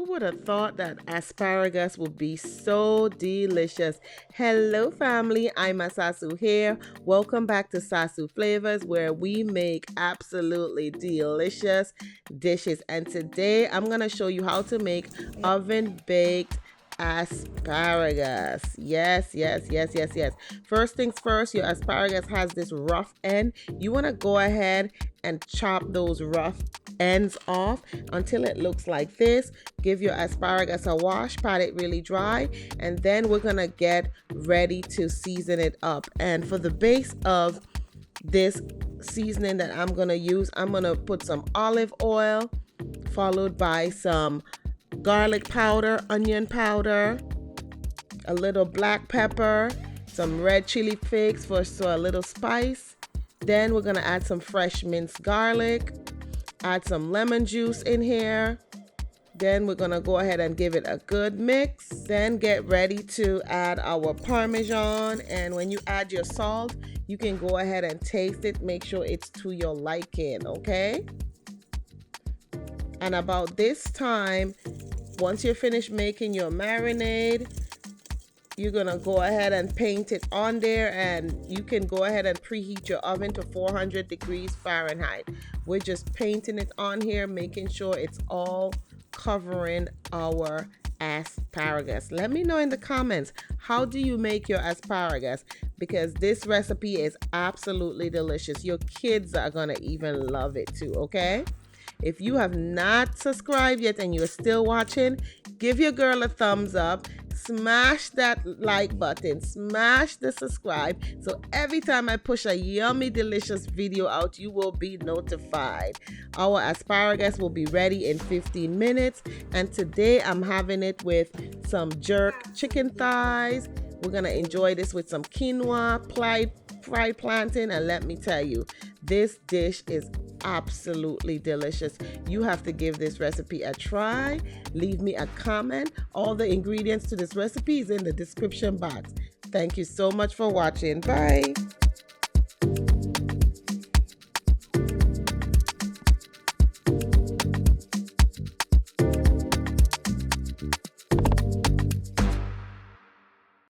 Who would have thought that asparagus would be so delicious? Hello family, I'm Sasu here. Welcome back to Sasu Flavors, where we make absolutely delicious dishes. And today I'm going to show you how to make oven-baked asparagus. Yes. First things first, your asparagus has this rough end. You want to go ahead and chop those rough ends off until it looks like this. Give your asparagus a wash, pat it really dry, and then we're gonna get ready to season it up. And for the base of this seasoning that I'm gonna use, I'm gonna put some olive oil followed by some garlic powder, onion powder, a little black pepper, some red chili flakes for a little spice. Then we're gonna add some fresh minced garlic, add some lemon juice in here. Then we're gonna go ahead and give it a good mix. Then get ready to add our Parmesan. And when you add your salt, you can go ahead and taste it. Make sure it's to your liking, okay? And about this time, once you're finished making your marinade, you're gonna go ahead and paint it on there, and you can go ahead and preheat your oven to 400 degrees Fahrenheit. We're just painting it on here, making sure it's all covering our asparagus. Let me know in the comments, how do you make your asparagus? Because this recipe is absolutely delicious. Your kids are gonna even love it too, okay? If you have not subscribed yet and you're still watching, give your girl a thumbs up. Smash that like button, smash the subscribe, so every time I push a yummy delicious video out, you will be notified. Our asparagus will be ready in 15 minutes, and today I'm having it with some jerk chicken thighs. We're gonna enjoy this with some quinoa, fried plantain, and let me tell you, this dish is absolutely delicious. You have to give this recipe a try. Leave me a comment. All the ingredients to this recipe is in the description box. Thank you so much for watching. Bye.